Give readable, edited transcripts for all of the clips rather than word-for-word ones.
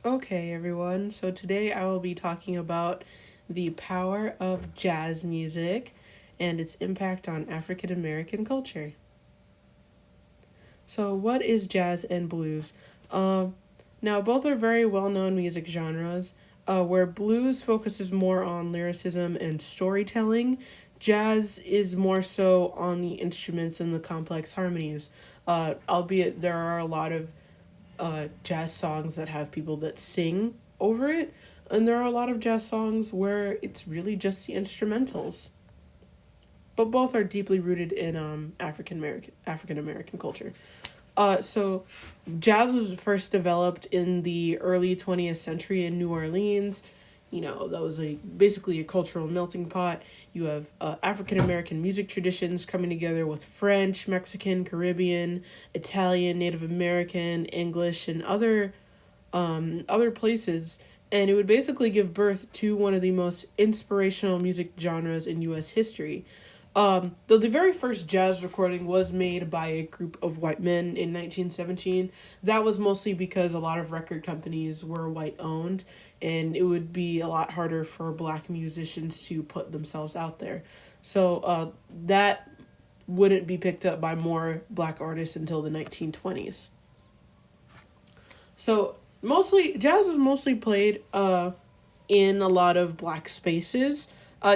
Okay, everyone. So today I will be talking about the power of jazz music and its impact on African American culture. So, what is jazz and blues? Um, Now, both are very well known music genres. Where blues focuses more on lyricism and storytelling, jazz is more so on the instruments and the complex harmonies. Albeit there are a lot of jazz songs that have people that sing over it, and there are a lot of jazz songs where it's really just the instrumentals. But both are deeply rooted in African American culture. So jazz was first developed in the early 20th century in New Orleans. You know, that was basically a cultural melting pot. You have African American music traditions coming together with French, Mexican, Caribbean, Italian, Native American, English, and other places, and it would basically give birth to one of the most inspirational music genres in U.S. history. Though the very first jazz recording was made by a group of white men in 1917, that was mostly because a lot of record companies were white owned, and it would be a lot harder for black musicians to put themselves out there. So that wouldn't be picked up by more black artists until the 1920s. So mostly jazz is mostly played in a lot of black spaces,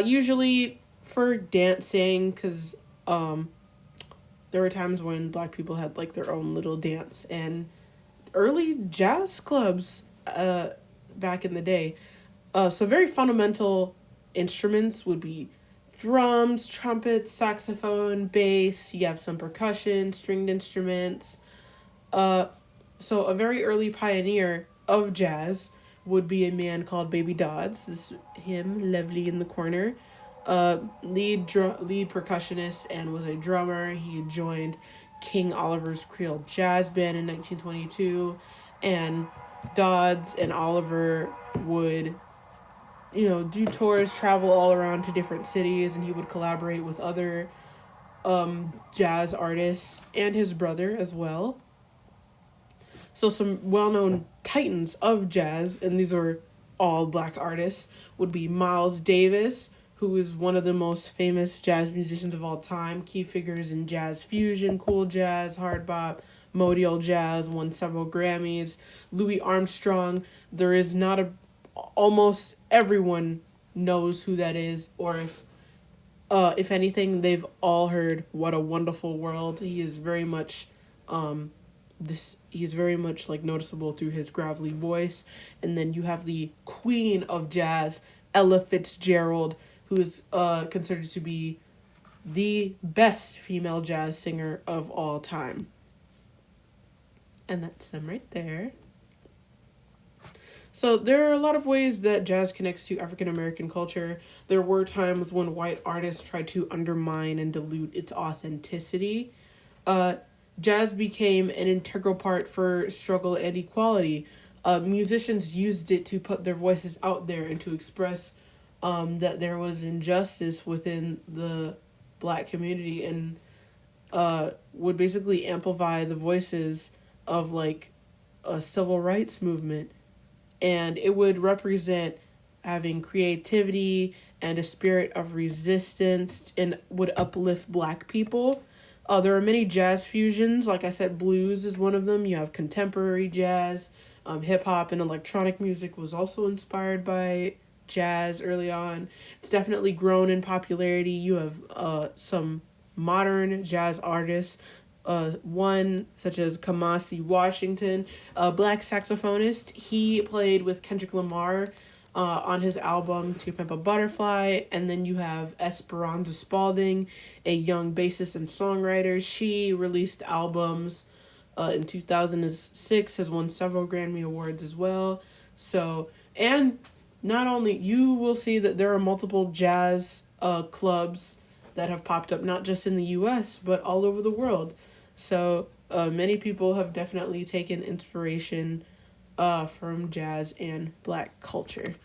usually for dancing, because there were times when black people had like their own little dance and early jazz clubs back in the day. So very fundamental instruments would be drums, trumpets, saxophone, bass. You have some percussion, stringed instruments. Uh, so a very early pioneer of jazz would be a man called Baby Dodds. This him, lovely in the corner, lead percussionist and was a drummer. He had joined King Oliver's Creole Jazz Band in 1922, and Dodds and Oliver would do tours, travel all around to different cities, and he would collaborate with other jazz artists and his brother as well. So some well-known titans of jazz, and these are all black artists, would be Miles Davis, who is one of the most famous jazz musicians of all time. Key figures in jazz fusion, cool jazz, hard bop, modal jazz, won several Grammys. Louis Armstrong, there is not a almost everyone knows who that is, or if anything, they've all heard "What a Wonderful World." He is very much he's very much like noticeable through his gravelly voice. And then you have the queen of jazz, Ella Fitzgerald, who is considered to be the best female jazz singer of all time. And that's them right there. So there are a lot of ways that jazz connects to African American culture. There were times when white artists tried to undermine and dilute its authenticity. Uh, Jazz became an integral part for struggle and equality. Musicians used it to put their voices out there and to express that there was injustice within the black community, and would basically amplify the voices of like a civil rights movement. And it would represent having creativity and a spirit of resistance, and would uplift black people. There are many jazz fusions. Like I said, blues is one of them. You have contemporary jazz. Hip hop and electronic music was also inspired by jazz early on. It's definitely grown in popularity. You have some modern jazz artists. One such as Kamasi Washington, a black saxophonist. He played with Kendrick Lamar on his album To Pimp a Butterfly. And then you have Esperanza Spalding, a young bassist and songwriter. She released albums in 2006, has won several Grammy Awards as well. So, and not only, you will see that there are multiple jazz clubs that have popped up, not just in the US, but all over the world. So, many people have definitely taken inspiration from jazz and black culture.